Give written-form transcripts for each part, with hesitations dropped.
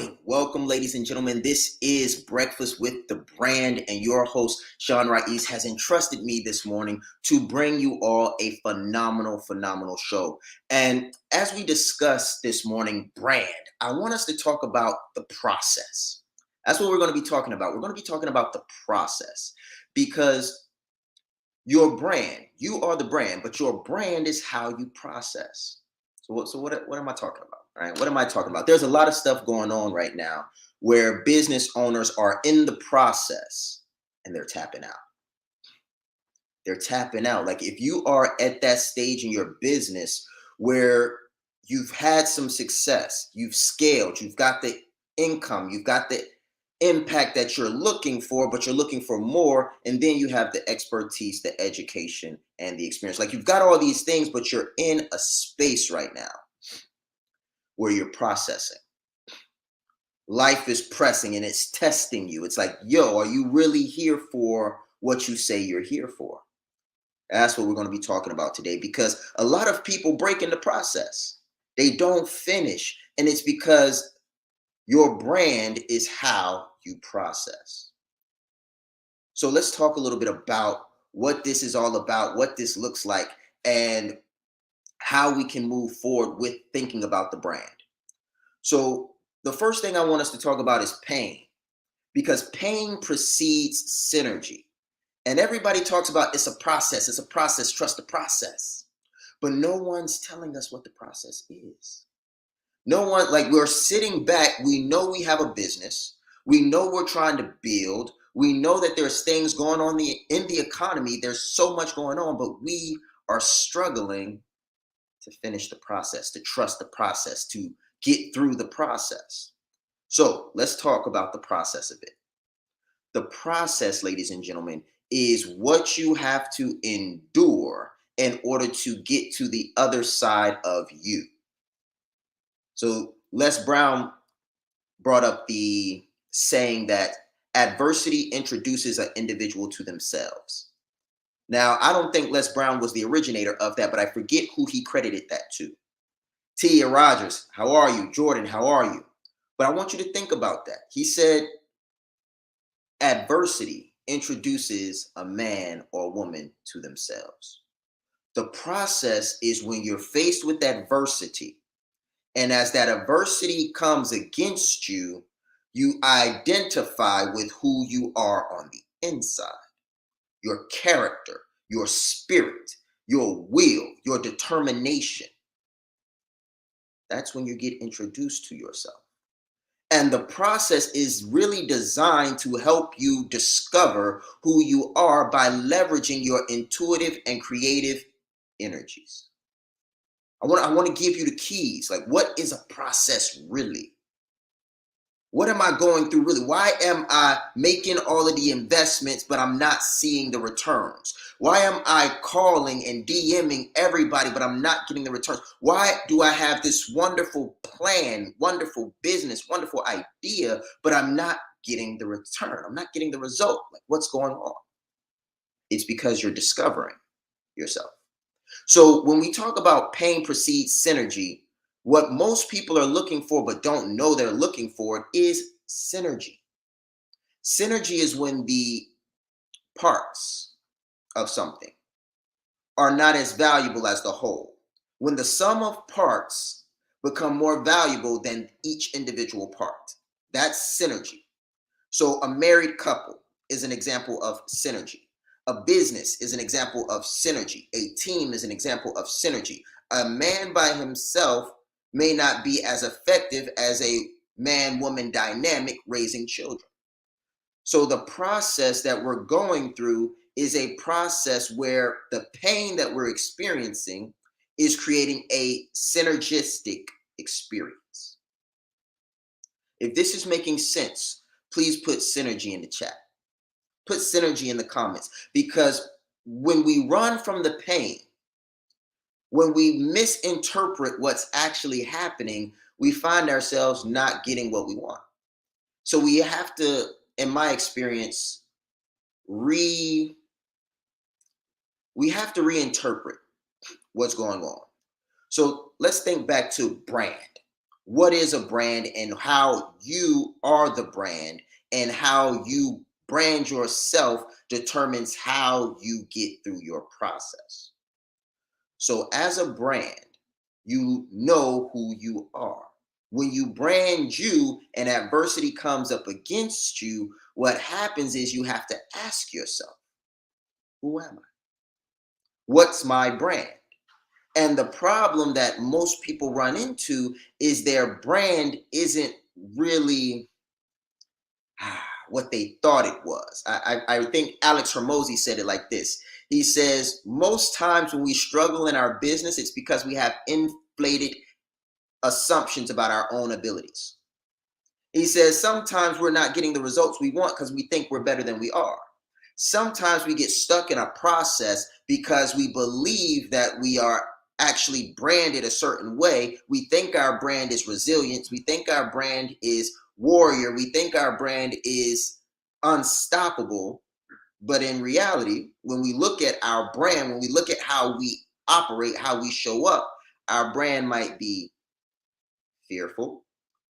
morning. Welcome, ladies and gentlemen. This is Breakfast with the Brand, and your host, Sean Raiz, has entrusted me this morning to bring you all a phenomenal show. And as we discuss this morning, brand, I want us to talk about the process. That's what we're going to be talking about. We're going to be talking about the process because your brand, you are the brand, but your brand is how you process. So what am I talking about? All right, what am I talking about? There's a lot of stuff going on right now where business owners are in the process and they're tapping out. They're tapping out. Like if you are at that stage in your business where you've had some success, you've scaled, you've got the income, you've got the impact that you're looking for, but you're looking for more. And then you have the expertise, the education, and the experience. Like you've got all these things, but you're in a space right now where you're processing. Life is pressing and it's testing you. It's like, yo, are you really here for what you say you're here for? That's what we're going to be talking about today, because a lot of people break in the process. They don't finish. And it's because your brand is how you process. So let's talk a little bit about what this is all about, what this looks like, and how we can move forward with thinking about the brand. So the first thing I want us to talk about is pain, because pain precedes synergy. And everybody talks about it's a process, trust the process. But no one's telling us what the process is. No one, like we're sitting back, we know we have a business, we know we're trying to build, we know that there's things going on in the economy, there's so much going on, but we are struggling to finish the process, to trust the process, to get through the process. So let's talk about the process of it. The process, ladies and gentlemen, is what you have to endure in order to get to the other side of you. So Les Brown brought up the saying that adversity introduces an individual to themselves. Now, I don't think Les Brown was the originator of that, but I forget who he credited that to. Tia Rogers, how are you? Jordan, how are you? But I want you to think about that. He said adversity introduces a man or woman to themselves. The process is when you're faced with adversity, and as that adversity comes against you, you identify with who you are on the inside, your character, your spirit, your will, your determination. That's when you get introduced to yourself. And the process is really designed to help you discover who you are by leveraging your intuitive and creative energies. I want to give you the keys. Like, what is a process really? What am I going through really? Why am I making all of the investments, but I'm not seeing the returns? Why am I calling and DMing everybody, but I'm not getting the returns? Why do I have this wonderful plan, wonderful business, wonderful idea, but I'm not getting the return? I'm not getting the result. Like, what's going on? It's because you're discovering yourself. So when we talk about pain precedes synergy, what most people are looking for but don't know they're looking for is synergy. Synergy is when the parts of something are not as valuable as the whole. When the sum of parts become more valuable than each individual part. That's synergy. So a married couple is an example of synergy. A business is an example of synergy. A team is an example of synergy. A man by himself may not be as effective as a man-woman dynamic raising children. So the process that we're going through is a process where the pain that we're experiencing is creating a synergistic experience. If this is making sense, please put synergy in the chat. Put synergy in the comments, because when we run from the pain, when we misinterpret what's actually happening, we find ourselves not getting what we want. So we have to, in my experience, we have to reinterpret what's going on. So let's think back to brand. what is a brand and how you are the brand and how you brand yourself determines how you get through your process. So, as a brand, you know who you are. When you brand you and adversity comes up against you, what happens is you have to ask yourself, who am I? What's my brand? And the problem that most people run into is their brand isn't really what they thought it was. I think Alex Hermosi said it like this. He says, most times when we struggle in our business, it's because we have inflated assumptions about our own abilities. He says, sometimes we're not getting the results we want because we think we're better than we are. Sometimes we get stuck in a process because we believe that we are actually branded a certain way. We think our brand is resilience. We think our brand is warrior. We think our brand is unstoppable. But in reality, when we look at our brand, when we look at how we operate, how we show up, our brand might be fearful.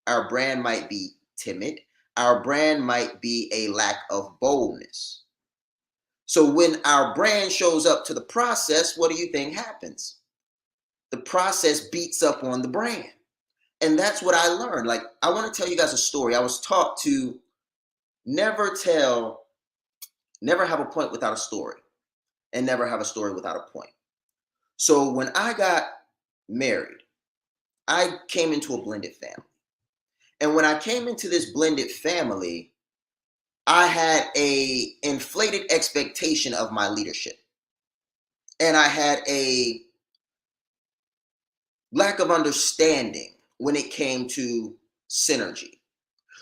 Our brand might be timid. Our brand might be a lack of boldness. So when our brand shows up to the process, what do you think happens? The process beats up on the brand. And that's what I learned. Like, I want to tell you guys a story. I was taught to never have a point without a story, and never have a story without a point. So when I got married, I came into a blended family. And when I came into this blended family, I had a inflated expectation of my leadership. And I had a lack of understanding when it came to synergy.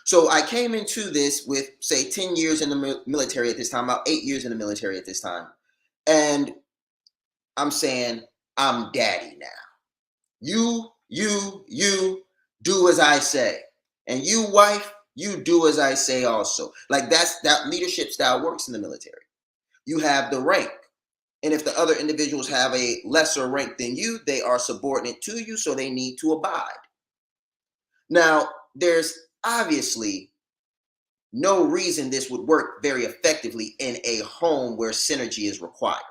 So I came into this with, say, 10 years in the military at this time, about 8 years in the military at this time. And I'm saying, I'm daddy now. You do as I say. And you, wife, you do as I say also. Like, that leadership style works in the military. You have the rank. And if the other individuals have a lesser rank than you, they are subordinate to you, so they need to abide. Now, there's obviously no reason this would work very effectively in a home where synergy is required.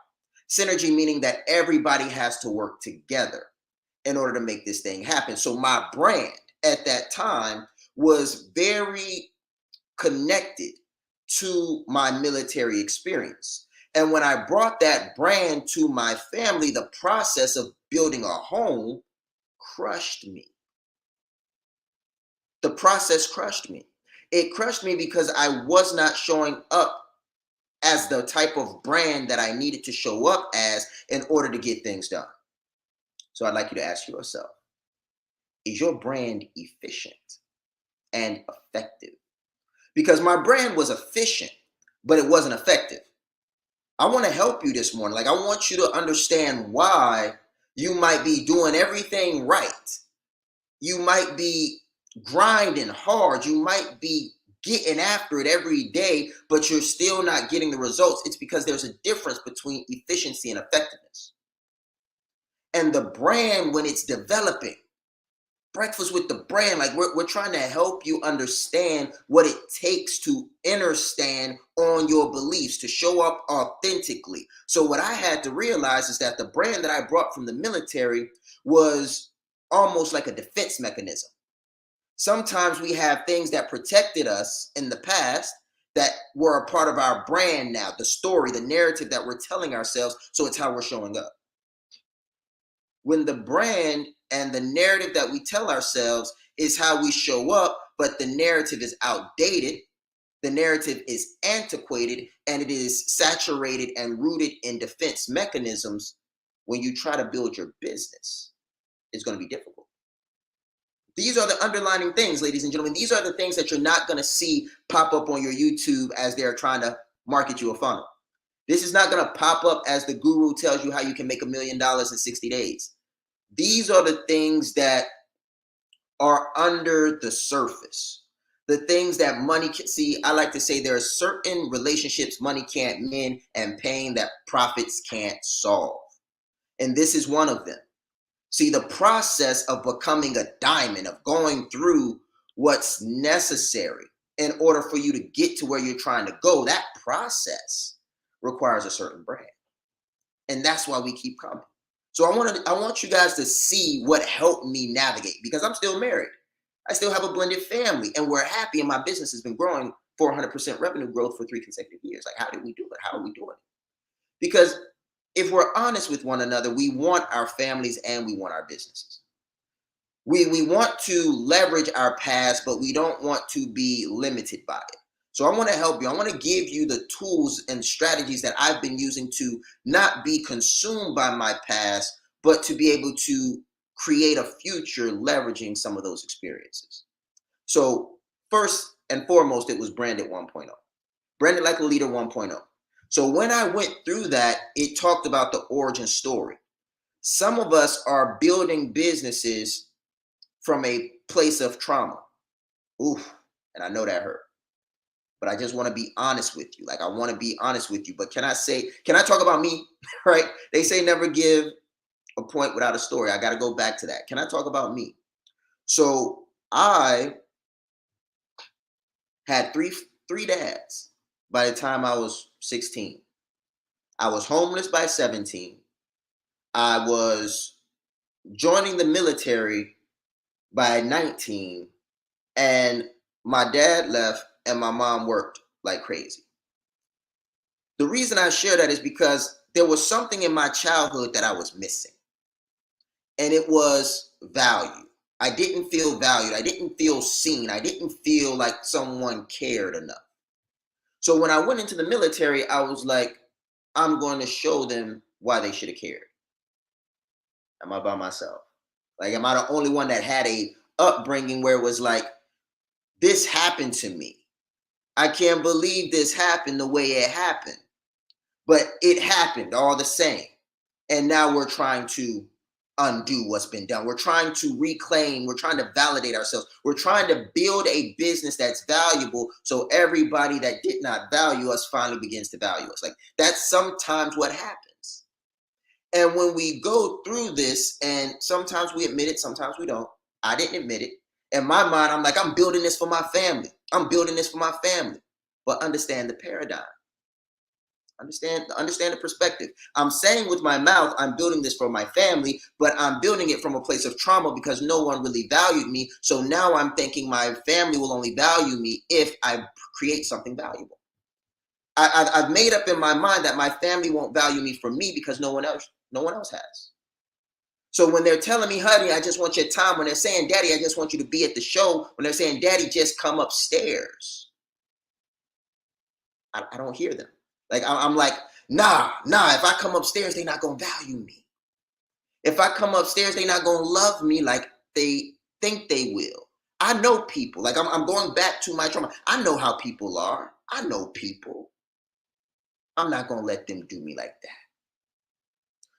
Synergy meaning that everybody has to work together in order to make this thing happen. So my brand at that time was very connected to my military experience. And when I brought that brand to my family, the process of building a home crushed me. The process crushed me. It crushed me because I was not showing up as the type of brand that I needed to show up as in order to get things done. So I'd like you to ask yourself, is your brand efficient and effective? Because my brand was efficient, but it wasn't effective. I want to help you this morning. Like, I want you to understand why you might be doing everything right. You might be grinding hard. You might be getting after it every day, but you're still not getting the results. It's because there's a difference between efficiency and effectiveness. And the brand, when it's developing, breakfast with the brand, like we're trying to help you understand what it takes to understand on your beliefs, to show up authentically. So what I had to realize is that the brand that I brought from the military was almost like a defense mechanism. Sometimes we have things that protected us in the past that were a part of our brand now, the story, the narrative that we're telling ourselves. So it's how we're showing up. When the brand and the narrative that we tell ourselves is how we show up, but the narrative is outdated, the narrative is antiquated, and it is saturated and rooted in defense mechanisms, when you try to build your business, it's going to be difficult. These are the underlining things, ladies and gentlemen. These are the things that you're not going to see pop up on your YouTube as they're trying to market you a funnel. This is not going to pop up as the guru tells you how you can make $1 million in 60 days. These are the things that are under the surface. The things that money can see. I like to say there are certain relationships money can't mend and pain that profits can't solve. And this is one of them. See, the process of becoming a diamond, of going through what's necessary in order for you to get to where you're trying to go, that process requires a certain brand. And that's why we keep coming. So I want you guys to see what helped me navigate, because I'm still married. I still have a blended family and we're happy, and my business has been growing 400% revenue growth for 3 consecutive years. Like, how did we do it? How are we doing it? Because if we're honest with one another, we want our families and we want our businesses. We want to leverage our past, but we don't want to be limited by it. So I want to help you. I want to give you the tools and strategies that I've been using to not be consumed by my past, but to be able to create a future leveraging some of those experiences. So first and foremost, it was Branded 1.0. Branded Like a Leader 1.0. So when I went through that, it talked about the origin story. Some of us are building businesses from a place of trauma. Oof, and I know that hurt. But I just want to be honest with you. Like, I want to be honest with you. But can I talk about me? Right? They say never give a point without a story. I got to go back to that. Can I talk about me? So I had three dads by the time I was 16. I was homeless by 17. I was joining the military by 19. And my dad left and my mom worked like crazy. The reason I share that is because there was something in my childhood that I was missing. And it was value. I didn't feel valued. I didn't feel seen. I didn't feel like someone cared enough. So when I went into the military, I was like, I'm going to show them why they should have cared. Am I by myself? Like, am I the only one that had a upbringing where it was like, this happened to me? I can't believe this happened the way it happened. But it happened all the same. And now we're trying to undo what's been done. We're trying to reclaim, we're trying to validate ourselves. We're trying to build a business that's valuable, so everybody that did not value us finally begins to value us. Like, that's sometimes what happens. And when we go through this, and sometimes we admit it, sometimes we don't. I didn't admit it. In my mind, I'm like, I'm building this for my family. I'm building this for my family. But understand the paradigm. Understand the perspective. I'm saying with my mouth, I'm building this for my family, but I'm building it from a place of trauma because no one really valued me. So now I'm thinking my family will only value me if I create something valuable. I've made up in my mind that my family won't value me for me because no one else has. So when they're telling me, honey, I just want your time, when they're saying, daddy, I just want you to be at the show, when they're saying, daddy, just come upstairs, I don't hear them. Like, I'm like, nah, if I come upstairs, they're not going to value me. If I come upstairs, they're not going to love me like they think they will. I know people. Like, I'm going back to my trauma. I know how people are. I know people. I'm not going to let them do me like that.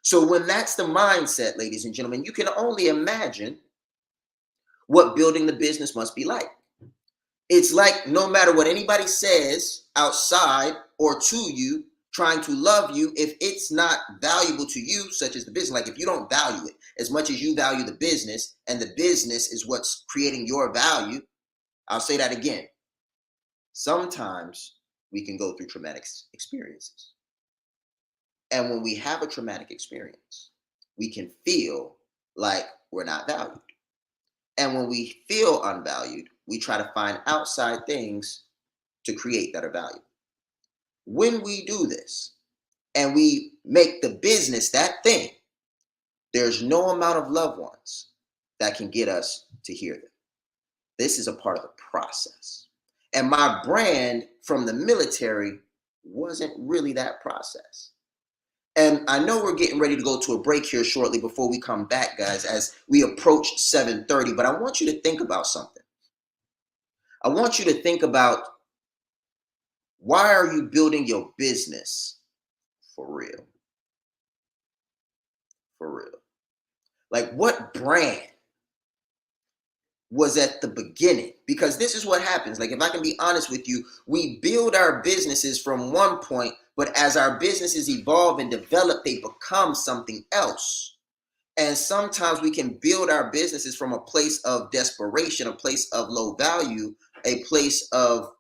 So when that's the mindset, ladies and gentlemen, you can only imagine what building the business must be like. It's like no matter what anybody says outside or to you, trying to love you, if it's not valuable to you, such as the business, like if you don't value it as much as you value the business, and the business is what's creating your value, I'll say that again. Sometimes we can go through traumatic experiences. And when we have a traumatic experience, we can feel like we're not valued. And when we feel unvalued, we try to find outside things to create that are valuable. When we do this and we make the business that thing, there's no amount of loved ones that can get us to hear them. This is a part of the process. And my brand from the military wasn't really that process. And I know we're getting ready to go to a break here shortly before we come back, guys, as we approach 7:30. But I want you to think about something. I want you to think about, why are you building your business for real? For real. Like, what brand was at the beginning? Because this is what happens. Like, if I can be honest with you, we build our businesses from one point, but as our businesses evolve and develop, they become something else. And sometimes we can build our businesses from a place of desperation, a place of low value, a place of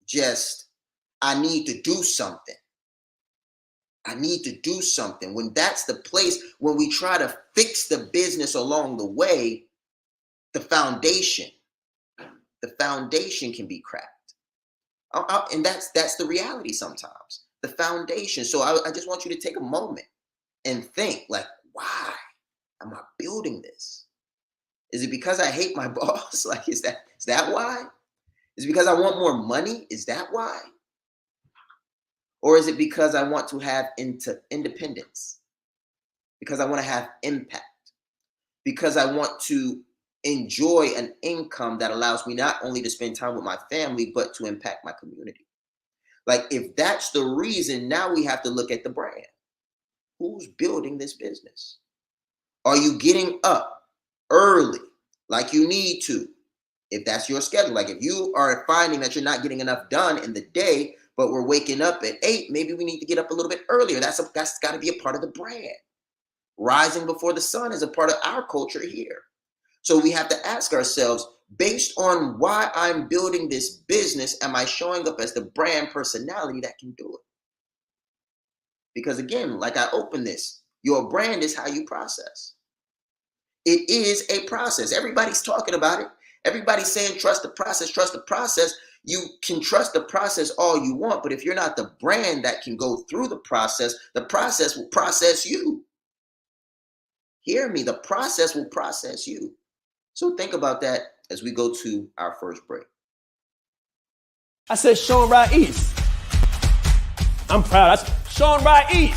just, I need to do something. I need to do something. When that's the place, when we try to fix the business along the way, the foundation can be cracked. And that's the reality sometimes, the foundation. So I just want you to take a moment and think, like, why am I building this? Is it because I hate my boss? Like, is that why? Is it because I want more money? Is that why? Or is it because I want to have independence? Because I want to have impact? Because I want to enjoy an income that allows me not only to spend time with my family, but to impact my community? Like, if that's the reason, now we have to look at the brand. Who's building this business? Are you getting up early like you need to? If that's your schedule, like if you are finding that you're not getting enough done in the day, but we're waking up at 8, maybe we need to get up a little bit earlier. That's got to be a part of the brand. Rising before the sun is a part of our culture here. So we have to ask ourselves, based on why I'm building this business, am I showing up as the brand personality that can do it? Because again, like I opened this, your brand is how you process. It is a process. Everybody's talking about it. Everybody's saying, trust the process, trust the process. You can trust the process all you want, but if you're not the brand that can go through the process will process you. Hear me, the process will process you. So think about that as we go to our first break. I said Sean Ra'is. I'm proud. That's Sean Ra'is.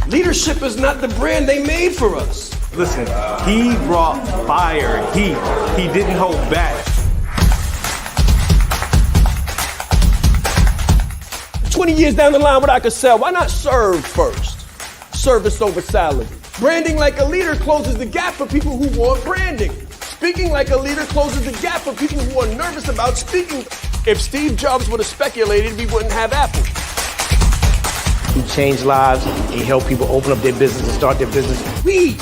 Leadership is not the brand they made for us. Listen, he brought fire, heat. He didn't hold back. 20 years down the line, what I could sell, why not serve first? Service over salary. Branding like a leader closes the gap for people who want branding. Speaking like a leader closes the gap for people who are nervous about speaking. If Steve Jobs would have speculated, we wouldn't have Apple. He changed lives. He helped people open up their business and start their business. We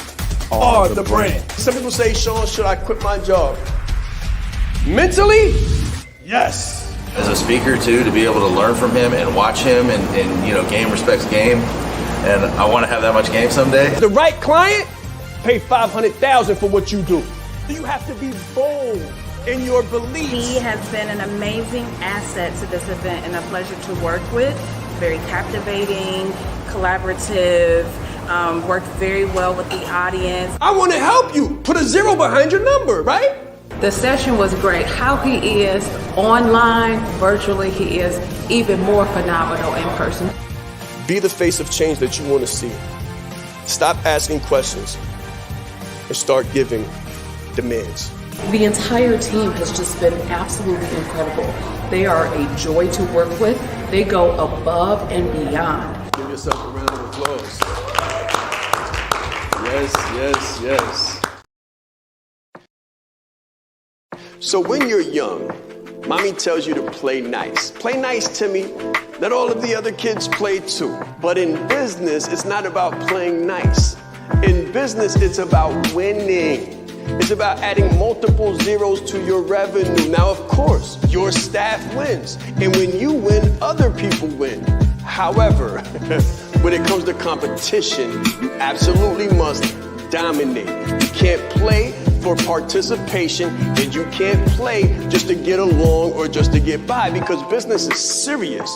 are the brand. Some people say, Sean, should I quit my job? Mentally, yes. As a speaker too, to be able to learn from him and watch him and game respects game. And I want to have that much game someday. The right client, pay $500,000 for what you do. You have to be bold in your beliefs. He has been an amazing asset to this event and a pleasure to work with. Very captivating, collaborative, worked very well with the audience. I want to help you. Put a 0 behind your number, right? The session was great. How he is online, virtually, he is even more phenomenal in person. Be the face of change that you want to see. Stop asking questions and start giving demands. The entire team has just been absolutely incredible. They are a joy to work with. They go above and beyond. Give yourself a round of applause. Yes, yes, yes. So when you're young, mommy tells you to play nice. Play nice, Timmy. Let all of the other kids play too. But in business, it's not about playing nice. In business, it's about winning. It's about adding multiple zeros to your revenue. Now, of course, your staff wins. And when you win, other people win. However, when it comes to competition, you absolutely must dominate. You can't play for participation, and you can't play just to get along or just to get by, because business is serious.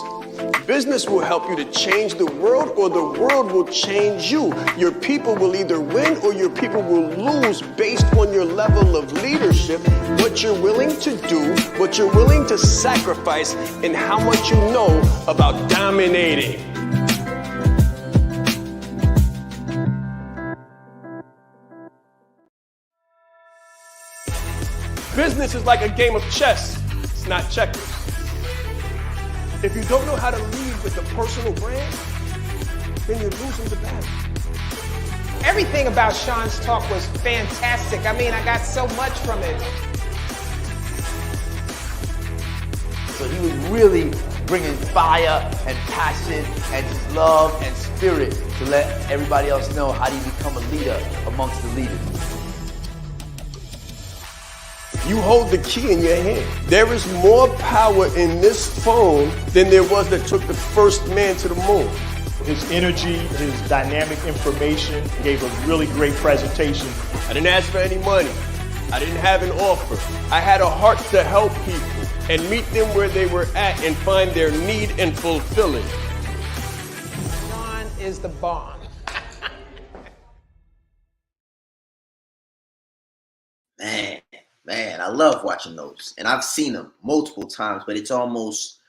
Business will help you to change the world, or the world will change you. Your people will either win or your people will lose based on your level of leadership, what you're willing to do, what you're willing to sacrifice, and how much you know about dominating. Business is like a game of chess. It's not checkers. If you don't know how to lead with a personal brand, then you're losing the battle. Everything about Sean's talk was fantastic. I mean, I got so much from it. So he was really bringing fire and passion and love and spirit to let everybody else know how do you become a leader amongst the leaders. You hold the key in your hand. There is more power in this phone than there was that took the first man to the moon. His energy, his dynamic information, gave a really great presentation. I didn't ask for any money. I didn't have an offer. I had a heart to help people and meet them where they were at and find their need and fulfill it. Sean is the bomb. Man, I love watching those, and I've seen them multiple times. But it's almost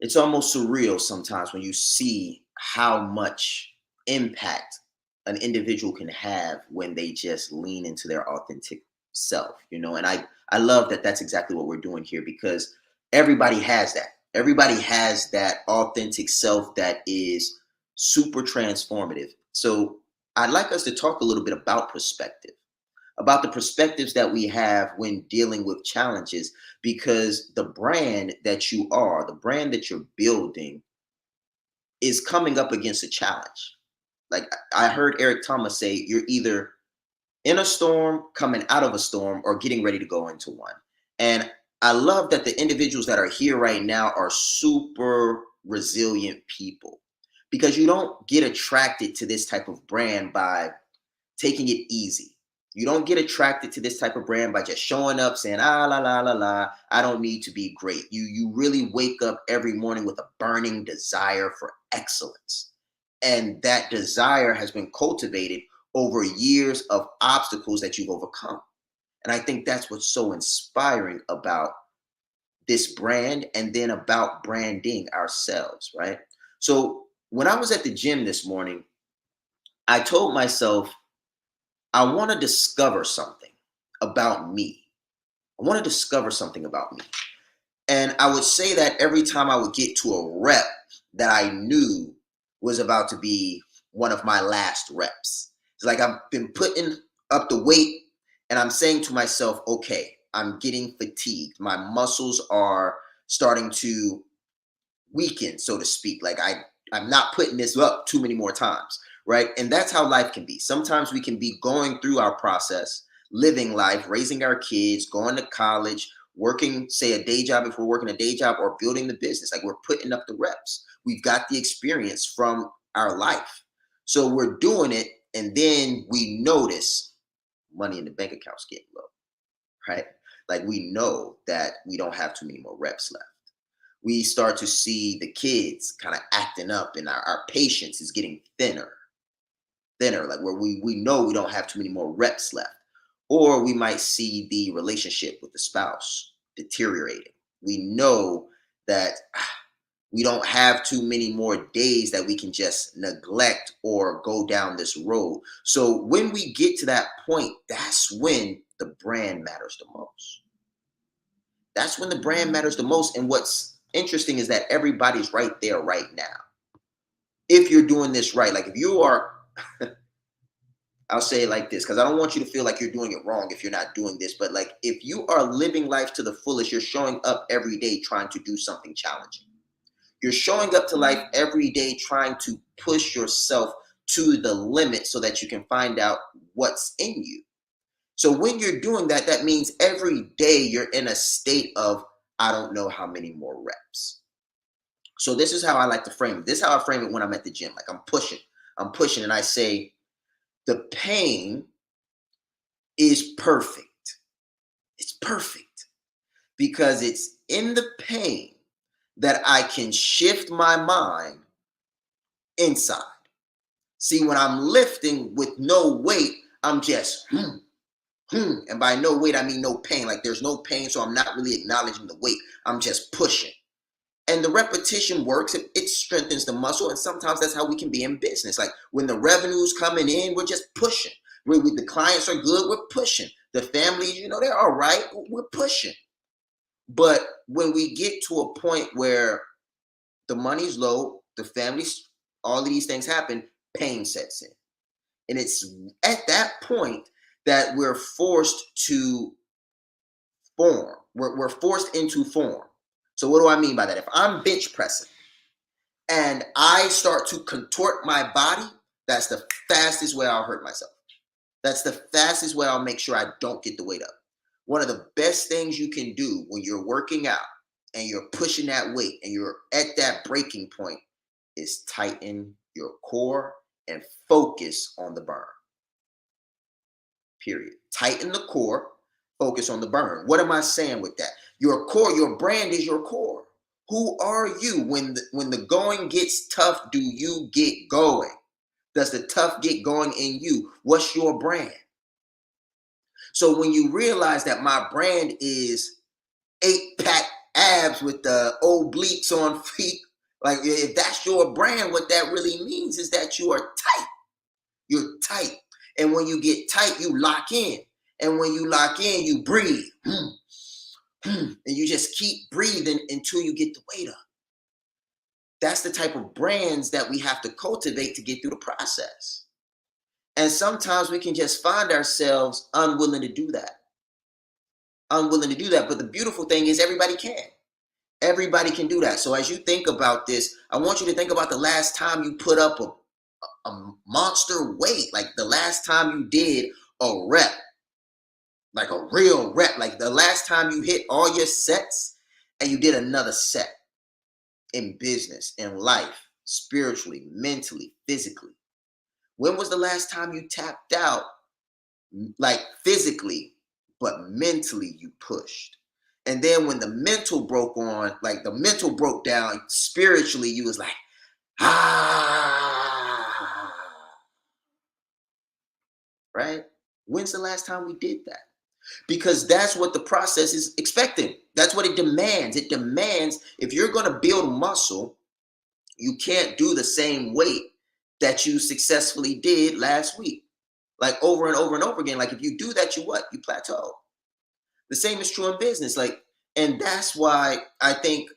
surreal sometimes when you see how much impact an individual can have when they just lean into their authentic self, And I love that that's exactly what we're doing here, because everybody has that. Everybody has that authentic self that is super transformative. So I'd like us to talk a little bit about perspective, about the perspectives that we have when dealing with challenges, because the brand that you are, the brand that you're building, is coming up against a challenge. Like I heard Eric Thomas say, you're either in a storm, coming out of a storm, or getting ready to go into one. And I love that the individuals that are here right now are super resilient people, because you don't get attracted to this type of brand by taking it easy. You don't get attracted to this type of brand by just showing up saying, la, la, la, la, I don't need to be great. You really wake up every morning with a burning desire for excellence. And that desire has been cultivated over years of obstacles that you've overcome. And I think that's what's so inspiring about this brand, and then about branding ourselves, right? So when I was at the gym this morning, I told myself, I want to discover something about me. I want to discover something about me. And I would say that every time I would get to a rep that I knew was about to be one of my last reps. It's like I've been putting up the weight and I'm saying to myself, okay, I'm getting fatigued. My muscles are starting to weaken, so to speak. Like I'm not putting this up too many more times, right? And that's how life can be. Sometimes we can be going through our process, living life, raising our kids, going to college, working, say, a day job if we're working a day job, or building the business. Like we're putting up the reps. We've got the experience from our life. So we're doing it, and then we notice money in the bank account's getting low, right? Like we know that we don't have too many more reps left. We start to see the kids kind of acting up, and our patience is getting thinner, like where we know we don't have too many more reps left. Or we might see the relationship with the spouse deteriorating. We know that we don't have too many more days that we can just neglect or go down this road. So when we get to that point, that's when the brand matters the most. That's when the brand matters the most. And what's interesting is that everybody's right there right now. If you're doing this right, like if you are, I'll say it like this, because I don't want you to feel like you're doing it wrong if you're not doing this. But like if you are living life to the fullest, you're showing up every day trying to do something challenging. You're showing up to life every day trying to push yourself to the limit so that you can find out what's in you. So when you're doing that, that means every day you're in a state of, I don't know how many more reps. So this is how I like to frame it. This is how I frame it when I'm at the gym. Like I'm pushing, and I say, the pain is perfect. It's perfect because it's in the pain that I can shift my mind inside. See, when I'm lifting with no weight, I'm just, and by no weight, I mean no pain. Like there's no pain, so I'm not really acknowledging the weight. I'm just pushing. And the repetition works. It strengthens the muscle. And sometimes that's how we can be in business. Like when the revenue's coming in, we're just pushing. The clients are good, we're pushing. The families, they're all right, we're pushing. But when we get to a point where the money's low, the families, all of these things happen, pain sets in. And it's at that point that we're forced to form. We're forced into form. So what do I mean by that? If I'm bench pressing and I start to contort my body, that's the fastest way I'll hurt myself. That's the fastest way I'll make sure I don't get the weight up. One of the best things you can do when you're working out and you're pushing that weight and you're at that breaking point is tighten your core and focus on the burn. Period. Tighten the core, focus on the burn. What am I saying with that? Your core, your brand is your core. Who are you? When the going gets tough, do you get going? Does the tough get going in you? What's your brand? So when you realize that my brand is 8-pack abs with the obliques on feet, like if that's your brand, what that really means is that you are tight. You're tight. And when you get tight, you lock in. And when you lock in, you breathe. And you just keep breathing until you get the weight up. That's the type of brands that we have to cultivate to get through the process. And sometimes we can just find ourselves unwilling to do that. Unwilling to do that. But the beautiful thing is everybody can. Everybody can do that. So as you think about this, I want you to think about the last time you put up a monster weight, like the last time you did a rep, like a real rep, like the last time you hit all your sets and you did another set in business, in life, spiritually, mentally, physically. When was the last time you tapped out, like physically, but mentally you pushed? And then when the mental broke on, like the mental broke down, spiritually you was like, right? When's the last time we did that? Because that's what the process is expecting. That's what it demands. It demands, if you're going to build muscle, you can't do the same weight that you successfully did last week, like over and over and over again. Like if you do that, you what? You plateau. The same is true in business. Like, and that's why I think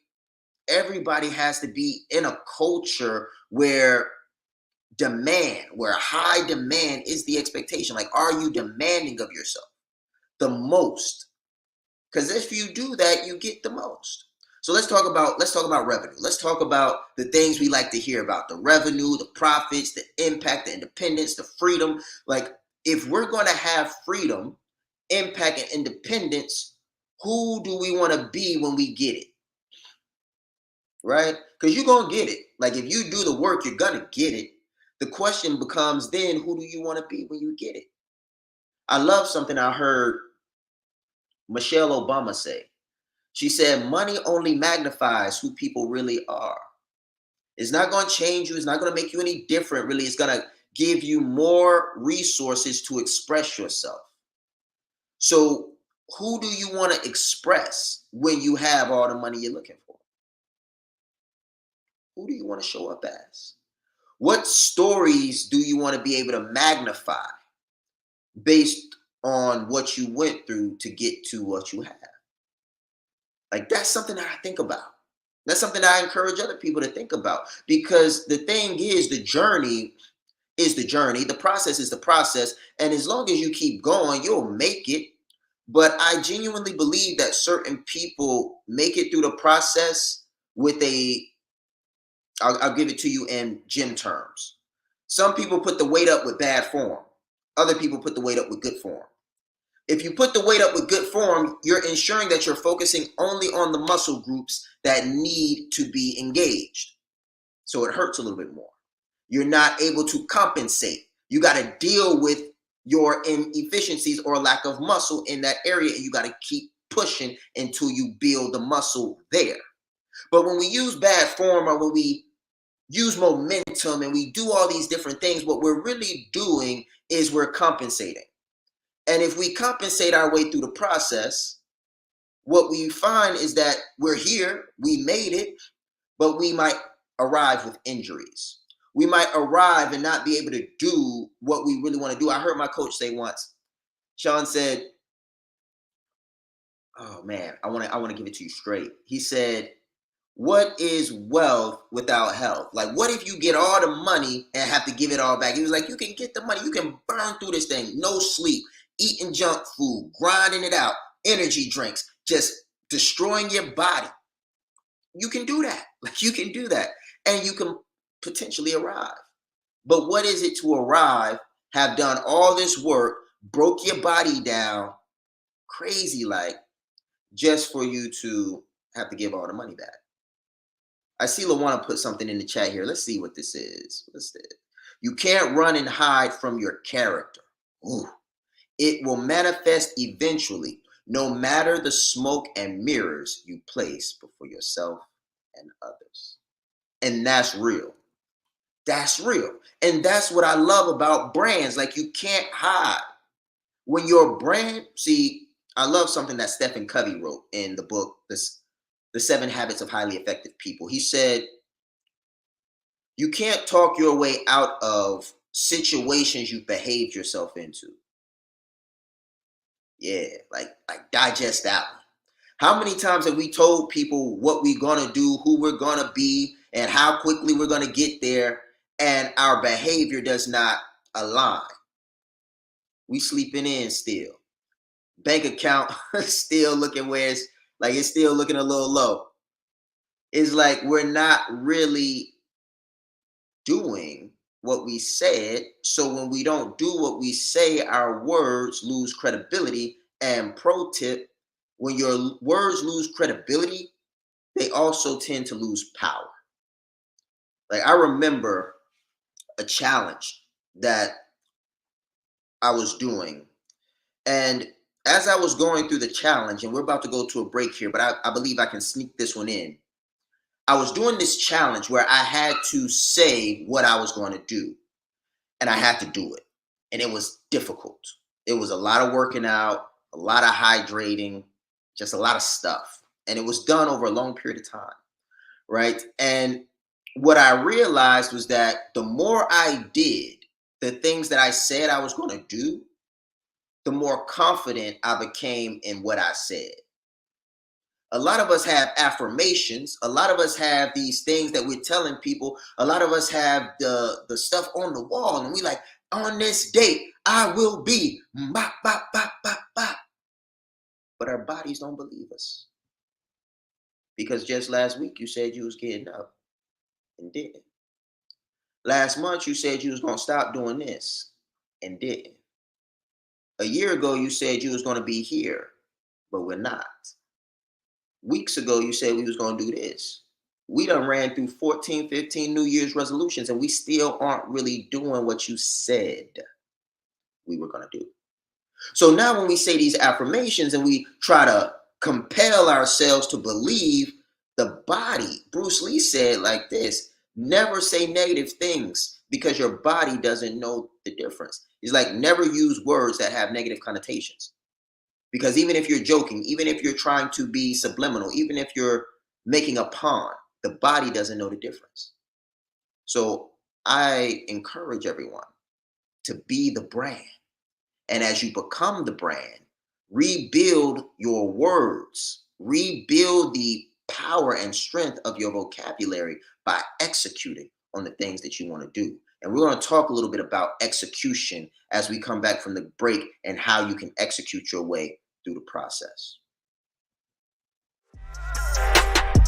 everybody has to be in a culture where high demand is the expectation. Like, are you demanding of yourself the most? Because if you do that, you get the most. So let's talk about revenue. Let's talk about the things we like to hear about: the revenue, the profits, the impact, the independence, the freedom. Like, if we're going to have freedom, impact, and independence, who do we want to be when we get it? Right? Because you're going to get it. Like, if you do the work, you're going to get it. The question becomes then, who do you want to be when you get it? I love something I heard Michelle Obama say. She said, money only magnifies who people really are. It's not going to change you. It's not going to make you any different, really. It's going to give you more resources to express yourself. So who do you want to express when you have all the money you're looking for? Who do you want to show up as? What stories do you want to be able to magnify based on what you went through to get to what you have? Like, that's something that I think about. That's something that I encourage other people to think about, because the thing is, the journey is the journey. The process is the process. And as long as you keep going, you'll make it. But I genuinely believe that certain people make it through the process with I'll give it to you in gym terms. Some people put the weight up with bad form. Other people put the weight up with good form. If you put the weight up with good form, you're ensuring that you're focusing only on the muscle groups that need to be engaged. So it hurts a little bit more. You're not able to compensate. You got to deal with your inefficiencies or lack of muscle in that area, and you got to keep pushing until you build the muscle there. But when we use bad form, or when we use momentum and we do all these different things, what we're really doing is we're compensating. And if we compensate our way through the process, what we find is that we're here, we made it, but we might arrive with injuries. We might arrive and not be able to do what we really want to do. I heard my coach say once, Sean said, oh man, I want to give it to you straight. He said, what is wealth without health? Like, what if you get all the money and have to give it all back? He was like, you can get the money, you can burn through this thing, no sleep, eating junk food, grinding it out, energy drinks, just destroying your body. You can do that. Like, you can do that. and you can potentially arrive. But what is it to arrive, have done all this work, broke your body down, crazy like, just for you to have to give all the money back? I see LaWanna put something in the chat here. Let's see what this is. What's this? You can't run and hide from your character. Ooh. It will manifest eventually, no matter the smoke and mirrors you place before yourself and others. And that's real. That's real. And that's what I love about brands. Like, you can't hide. When your brand, see, I love something that Stephen Covey wrote in the book, The 7 Habits of Highly Effective People. He said, you can't talk your way out of situations you've behaved yourself into. Yeah, like digest that one. How many times have we told people what we're going to do, who we're going to be, and how quickly we're going to get there, and our behavior does not align? We sleeping in still. Bank account still looking where it's like, it's still looking a little low. It's like we're not really doing what we said. So when we don't do what we say, our words lose credibility. And pro tip, when your words lose credibility, they also tend to lose power. Like, I remember a challenge that I was doing. And as I was going through the challenge, and we're about to go to a break here, but I believe I can sneak this one in. I was doing this challenge where I had to say what I was going to do, and I had to do it. And it was difficult. It was a lot of working out, a lot of hydrating, just a lot of stuff. And it was done over a long period of time, right? And what I realized was that the more I did the things that I said I was going to do, the more confident I became in what I said. A lot of us have affirmations. A lot of us have these things that we're telling people. A lot of us have the stuff on the wall, and we like, on this date, I will be, bop, bop, bop, bop, bop. But our bodies don't believe us. Because just last week, you said you was getting up and didn't. Last month, you said you was going to stop doing this and didn't. A year ago, you said you was going to be here, but we're not. Weeks ago, you said we was going to do this. We done ran through 14, 15 New Year's resolutions, and we still aren't really doing what you said we were going to do. So now when we say these affirmations and we try to compel ourselves to believe, the body, Bruce Lee said like this, never say negative things because your body doesn't know the difference. He's like, never use words that have negative connotations. Because even if you're joking, even if you're trying to be subliminal, even if you're making a pun, the body doesn't know the difference. So I encourage everyone to be the brand. And as you become the brand, rebuild your words, rebuild the power and strength of your vocabulary by executing on the things that you want to do. And we're going to talk a little bit about execution as we come back from the break and how you can execute your way through the process.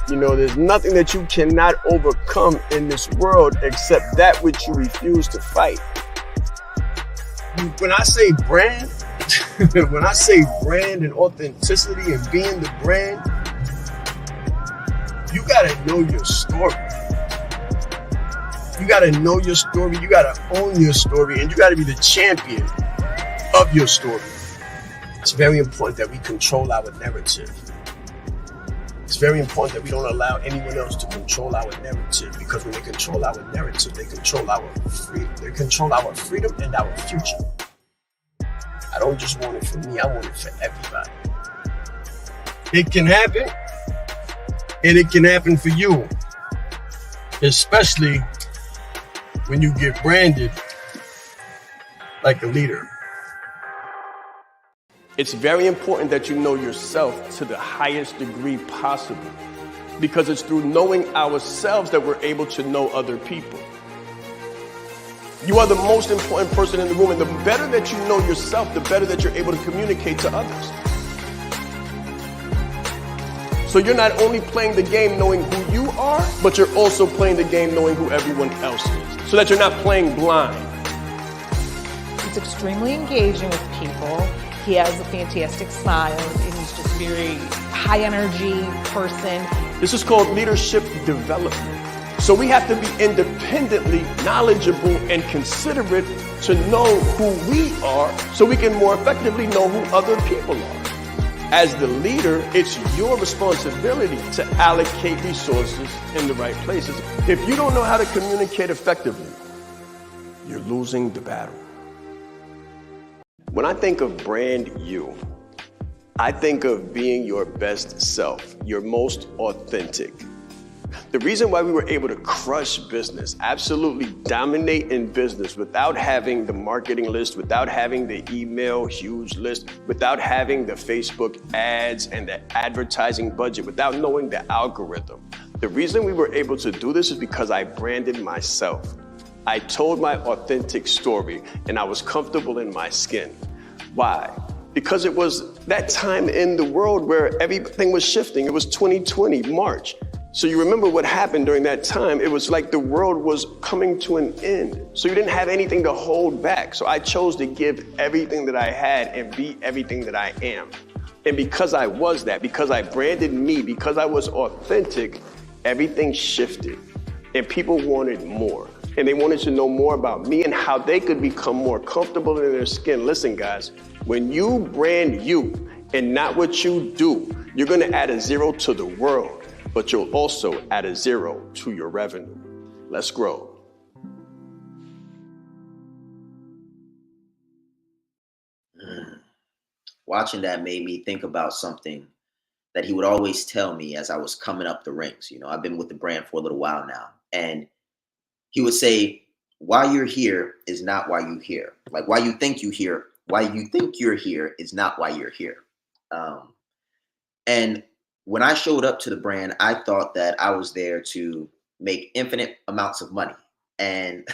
You know, there's nothing that you cannot overcome in this world except that which you refuse to fight. When I say brand, when I say brand and authenticity and being the brand, you gotta know your story. You gotta know your story, you gotta own your story, and you gotta be the champion of your story. It's very important that we control our narrative. It's very important that we don't allow anyone else to control our narrative, because when they control our narrative, they control our freedom. They control our freedom and our future. I don't just want it for me, I want it for everybody. It can happen, and it can happen for you, especially when you get branded like a leader. It's very important that you know yourself to the highest degree possible, because it's through knowing ourselves that we're able to know other people. You are the most important person in the room, and the better that you know yourself, the better that you're able to communicate to others. So you're not only playing the game knowing who you are, but you're also playing the game knowing who everyone else is. So that you're not playing blind. He's extremely engaging with people. He has a fantastic smile, and he's just very high energy person. This is called leadership development. So we have to be independently knowledgeable and considerate to know who we are so we can more effectively know who other people are. As the leader, it's your responsibility to allocate resources in the right places. If you don't know how to communicate effectively, you're losing the battle. When I think of brand you, I think of being your best self, your most authentic. The reason why we were able to crush business, absolutely dominate in business without having the marketing list, without having the email huge list, without having the Facebook ads and the advertising budget, without knowing the algorithm. The reason we were able to do this is because I branded myself. I told my authentic story and I was comfortable in my skin. Why? Because it was that time in the world where everything was shifting. It was 2020, March. So you remember what happened during that time. It was like the world was coming to an end. So you didn't have anything to hold back. So I chose to give everything that I had and be everything that I am. And because I was that, because I branded me, because I was authentic, everything shifted. And people wanted more. And they wanted to know more about me and how they could become more comfortable in their skin. Listen, guys, when you brand you and not what you do, you're gonna add a 0 to the world, but you'll also add a 0 to your revenue. Let's grow. Watching that made me think about something that he would always tell me as I was coming up the ranks. You know, I've been with the brand for a little while now. And he would say, why you're here is not why you're here. Like why you think you're here is not why you're here. And when I showed up to the brand, I thought that I was there to make infinite amounts of money and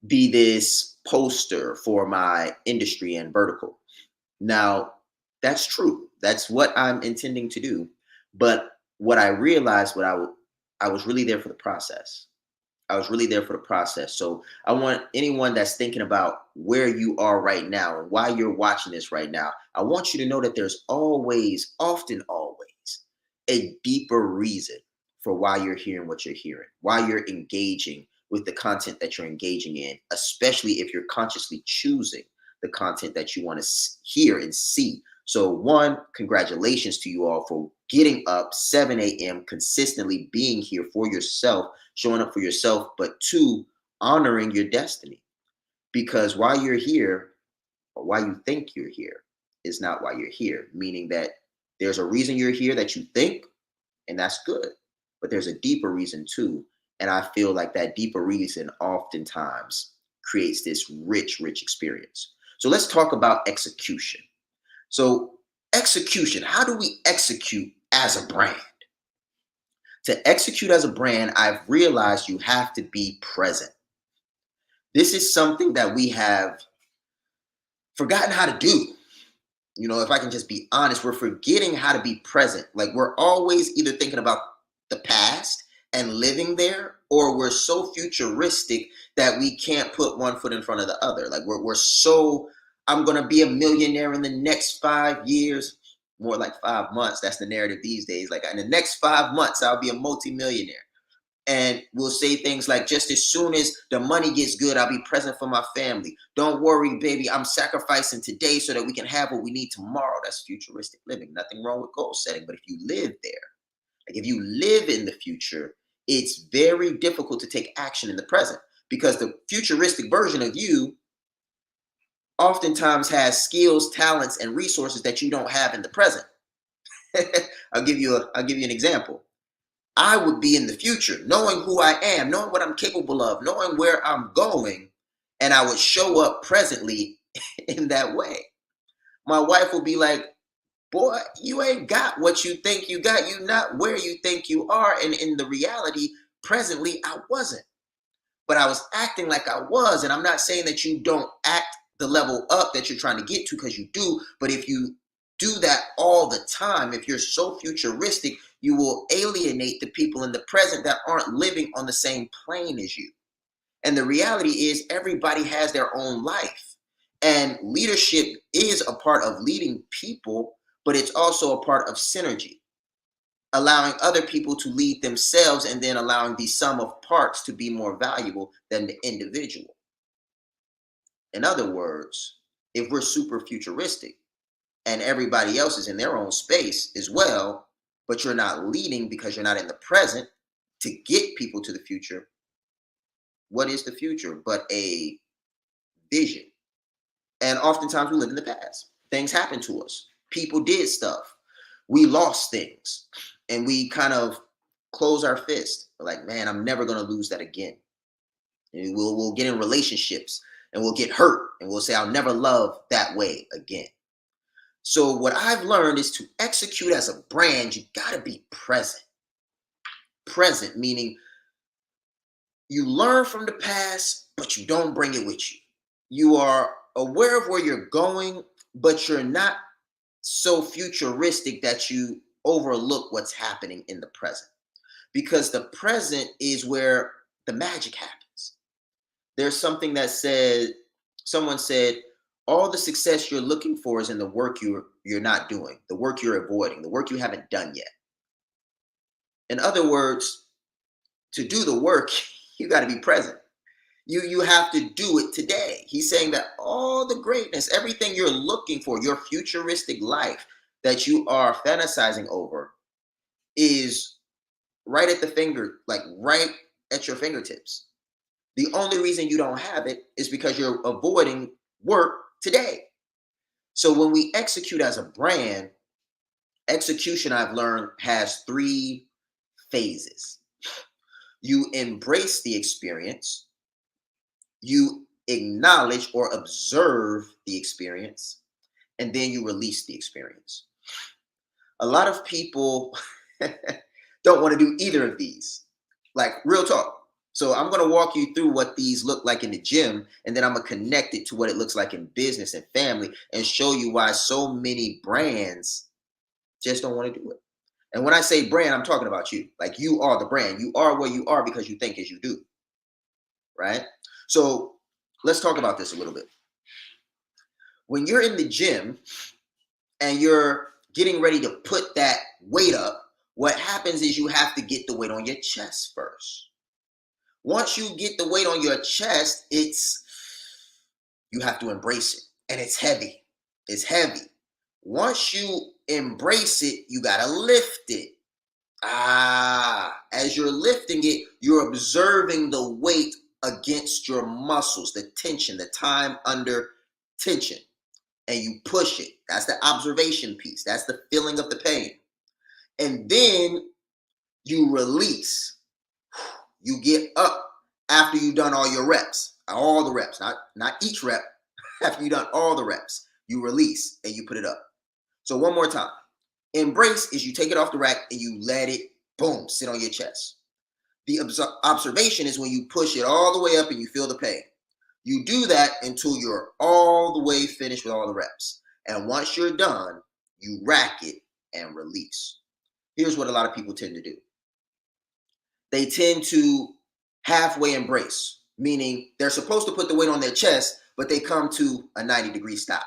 be this poster for my industry and vertical. Now, that's true. That's what I'm intending to do. But what I realized, I was really there for the process. I was really there for the process. So I want anyone that's thinking about where you are right now and why you're watching this right now, I want you to know that there's always, often always, a deeper reason for why you're hearing what you're hearing, why you're engaging with the content that you're engaging in, especially if you're consciously choosing the content that you want to hear and see. So one, congratulations to you all for getting up 7 a.m., consistently being here for yourself, showing up for yourself, but two, honoring your destiny. Because why you're here, or why you think you're here, is not why you're here, meaning that there's a reason you're here that you think, and that's good, but there's a deeper reason too. And I feel like that deeper reason oftentimes creates this rich experience. So let's talk about execution. So execution, how do we execute as a brand? To execute as a brand, I've realized you have to be present. This is something that we have forgotten how to do. You know, if I can just be honest, we're forgetting how to be present. Like we're always either thinking about the past and living there, or we're so futuristic that we can't put one foot in front of the other. Like we're so, I'm going to be a millionaire in the next 5 years, more like 5 months. That's the narrative these days. Like in the next 5 months, I'll be a multimillionaire. And we'll say things like, just as soon as the money gets good, I'll be present for my family. Don't worry, baby, I'm sacrificing today so that we can have what we need tomorrow. That's futuristic living. Nothing wrong with goal setting. But if you live there, like if you live in the future, it's very difficult to take action in the present, because the futuristic version of you oftentimes has skills, talents, and resources that you don't have in the present. I'll give you an example. I would be in the future, knowing who I am, knowing what I'm capable of, knowing where I'm going, and I would show up presently in that way. My wife will be like, boy, you ain't got what you think you got. You're not where you think you are. And in the reality, presently, I wasn't. But I was acting like I was. And I'm not saying that you don't act the level up that you're trying to get to, because you do. But if you do that all the time, if you're so futuristic, you will alienate the people in the present that aren't living on the same plane as you. And the reality is everybody has their own life. And leadership is a part of leading people, but it's also a part of synergy, allowing other people to lead themselves and then allowing the sum of parts to be more valuable than the individual. In other words, if we're super futuristic and everybody else is in their own space as well, but you're not leading because you're not in the present to get people to the future, what is the future but a vision? And oftentimes we live in the past. Things happen to us. People did stuff. We lost things. And we kind of close our fist. We're like, man, I'm never going to lose that again. And we'll get in relationships and we'll get hurt. And we'll say, I'll never love that way again. So what I've learned is to execute as a brand, you got to be present. Present, meaning you learn from the past, but you don't bring it with you. You are aware of where you're going, but you're not so futuristic that you overlook what's happening in the present. Because the present is where the magic happens. There's something that someone said, all the success you're looking for is in the work you're not doing, the work you're avoiding, the work you haven't done yet. In other words, to do the work, you got to be present. You have to do it today. He's saying that all the greatness, everything you're looking for, your futuristic life that you are fantasizing over is right at the finger, like right at your fingertips. The only reason you don't have it is because you're avoiding work today. So when we execute as a brand, execution, I've learned, has 3 phases. You embrace the experience, you acknowledge or observe the experience, and then you release the experience. A lot of people don't want to do either of these. Like, real talk. So I'm going to walk you through what these look like in the gym, and then I'm going to connect it to what it looks like in business and family and show you why so many brands just don't want to do it. And when I say brand, I'm talking about you. Like, you are the brand. You are where you are because you think as you do. Right? So let's talk about this a little bit. When you're in the gym and you're getting ready to put that weight up, what happens is you have to get the weight on your chest first. Once you get the weight on your chest, you have to embrace it. And it's heavy. It's heavy. Once you embrace it, you got to lift it. As you're lifting it, you're observing the weight against your muscles, the tension, the time under tension. And you push it. That's the observation piece. That's the feeling of the pain. And then you release. You get up after you've done all your reps, all the reps, not each rep. After you've done all the reps, you release and you put it up. So one more time. Embrace is you take it off the rack and you let it, boom, sit on your chest. The observation is when you push it all the way up and you feel the pain. You do that until you're all the way finished with all the reps. And once you're done, you rack it and release. Here's what a lot of people tend to do. They tend to halfway embrace, meaning they're supposed to put the weight on their chest, but they come to a 90-degree stop.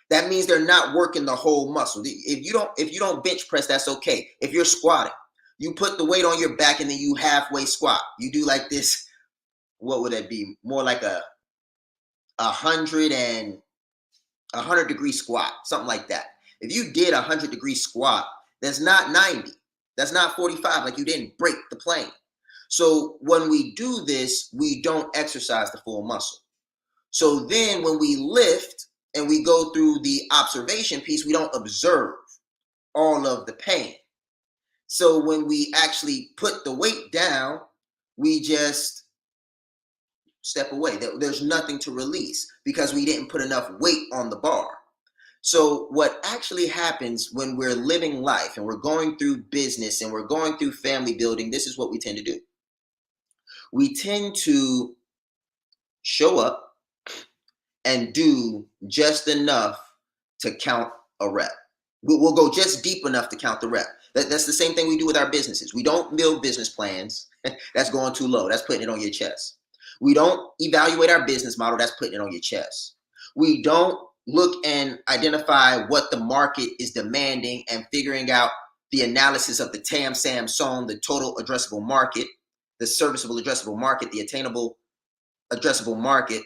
That means they're not working the whole muscle. If you don't bench press, that's okay. If you're squatting, you put the weight on your back and then you halfway squat. You do like this. What would that be? More like a 100-degree squat, something like that. If you did a 100-degree squat, that's not 90. That's not 45. Like, you didn't break the plane. So when we do this, we don't exercise the full muscle. So then when we lift and we go through the observation piece, we don't observe all of the pain. So when we actually put the weight down, we just step away. There's nothing to release because we didn't put enough weight on the bar. So what actually happens when we're living life and we're going through business and we're going through family building, this is what we tend to do. We tend to show up and do just enough to count a rep. We'll go just deep enough to count the rep. That's the same thing we do with our businesses. We don't build business plans. That's going too low. That's putting it on your chest. We don't evaluate our business model. That's putting it on your chest. We don't look and identify what the market is demanding and figuring out the analysis of the TAM, SAM, SOM, the total addressable market, the serviceable addressable market, the attainable addressable market.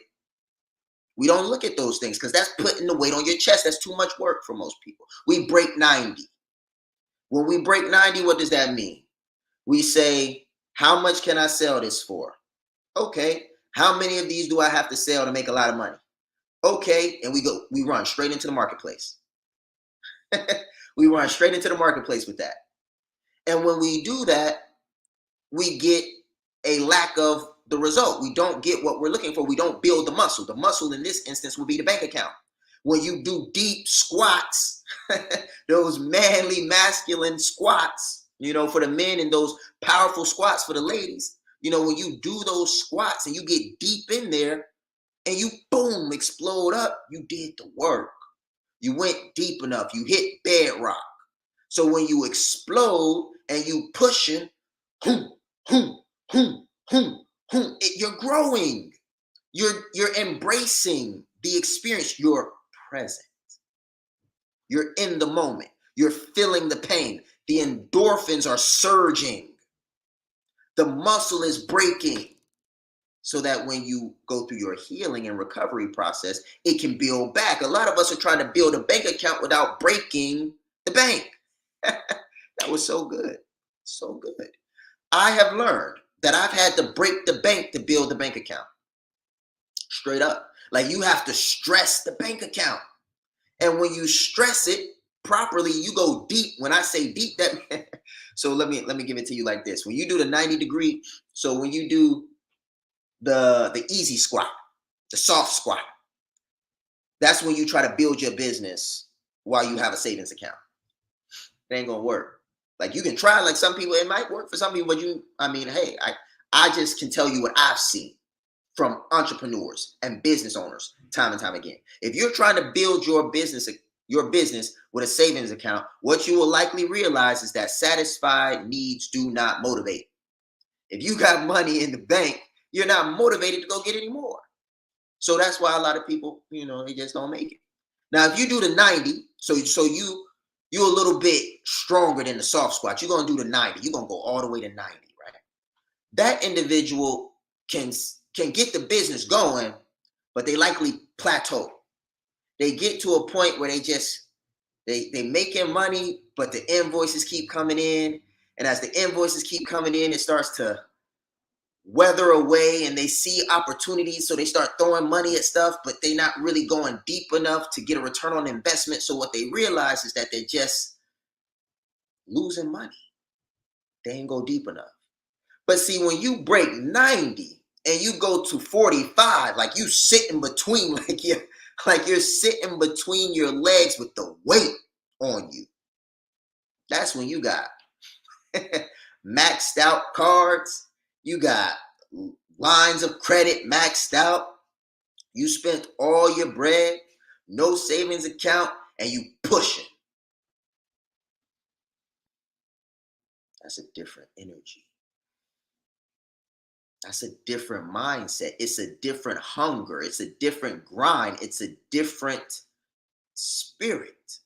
We don't look at those things because that's putting the weight on your chest. That's too much work for most people. We break 90. When we break 90, what does that mean? We say, how much can I sell this for? Okay. How many of these do I have to sell to make a lot of money? Okay. And we run straight into the marketplace. We run straight into the marketplace with that. And when we do that, we get a lack of the result. We don't get what we're looking for. We don't build the muscle. The muscle in this instance will be the bank account. When you do deep squats, those manly, masculine squats, for the men, and those powerful squats for the ladies, when you do those squats and you get deep in there and you boom, explode up, you did the work. You went deep enough. You hit bedrock. So when you explode and you pushing, you're growing. You're embracing the experience. You're present. You're in the moment. You're feeling the pain. The endorphins are surging. The muscle is breaking. So that when you go through your healing and recovery process, it can build back. A lot of us are trying to build a bank account without breaking the bank. That was so good. So good. I have learned that I've had to break the bank to build the bank account. Straight up. Like, you have to stress the bank account. And when you stress it properly, you go deep. When I say deep, that so let me give it to you like this. When you do the 90 degree, so when you do the easy squat, the soft squat, that's when you try to build your business while you have a savings account. It ain't gonna work. Like, you can try, like some people, it might work for some people, but hey, I just can tell you what I've seen from entrepreneurs and business owners time and time again. If you're trying to build your business with a savings account, what you will likely realize is that satisfied needs do not motivate. If you got money in the bank, you're not motivated to go get any more. So that's why a lot of people, they just don't make it. Now, if you do the 90, so you're a little bit stronger than the soft squat. You're going to do the 90. You're going to go all the way to 90, right? That individual can get the business going, but they likely plateau. They get to a point where they making money, but the invoices keep coming in. And as the invoices keep coming in, it starts to weather away, and they see opportunities. So they start throwing money at stuff, but they're not really going deep enough to get a return on investment. So what they realize is that they're just losing money. They ain't go deep enough. But see, when you break 90 and you go to 45, like you sitting between, like you're sitting between your legs with the weight on you. That's when you got maxed out cards. You got lines of credit maxed out. You spent all your bread, no savings account, and you pushing. That's a different energy. That's a different mindset. It's a different hunger. It's a different grind. It's a different spirit.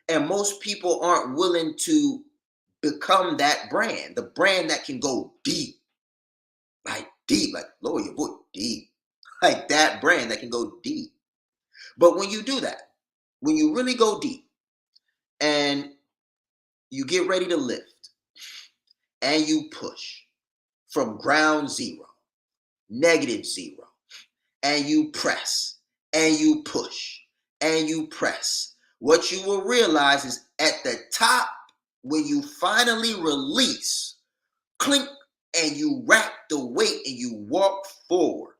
And most people aren't willing to become that brand, the brand that can go deep. Like lower your voice, deep. Like that brand that can go deep. But when you do that, when you really go deep and you get ready to lift and you push from ground zero, -0, and you press and you push and you press, what you will realize is at the top, when you finally release, clink, and you rack the weight and you walk forward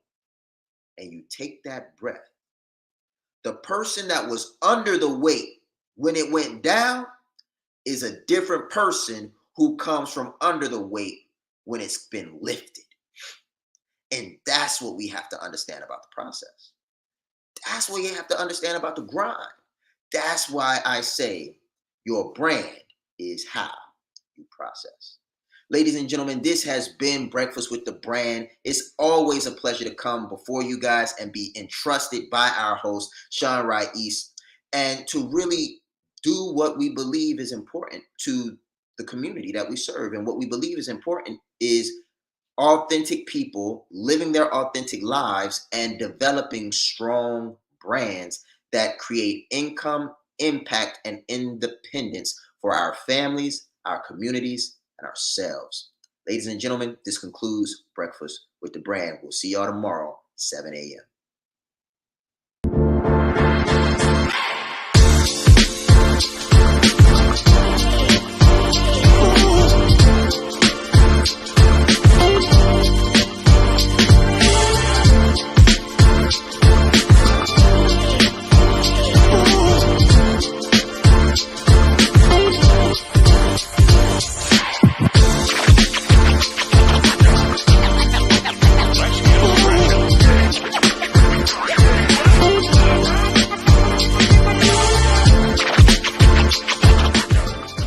and you take that breath, the person that was under the weight when it went down is a different person who comes from under the weight when it's been lifted. And that's what we have to understand about the process. That's what you have to understand about the grind. That's why I say Your brand is how you process. Ladies and gentlemen, this has been Breakfast with the Brand. It's always a pleasure to come before you guys and be entrusted by our host, Sean Rais, and to really do what we believe is important to the community that we serve. And what we believe is important is authentic people living their authentic lives and developing strong brands that create income, impact, and independence for our families, our communities, and ourselves. Ladies and gentlemen, this concludes Breakfast with the Brand. We'll see y'all tomorrow, 7 a.m.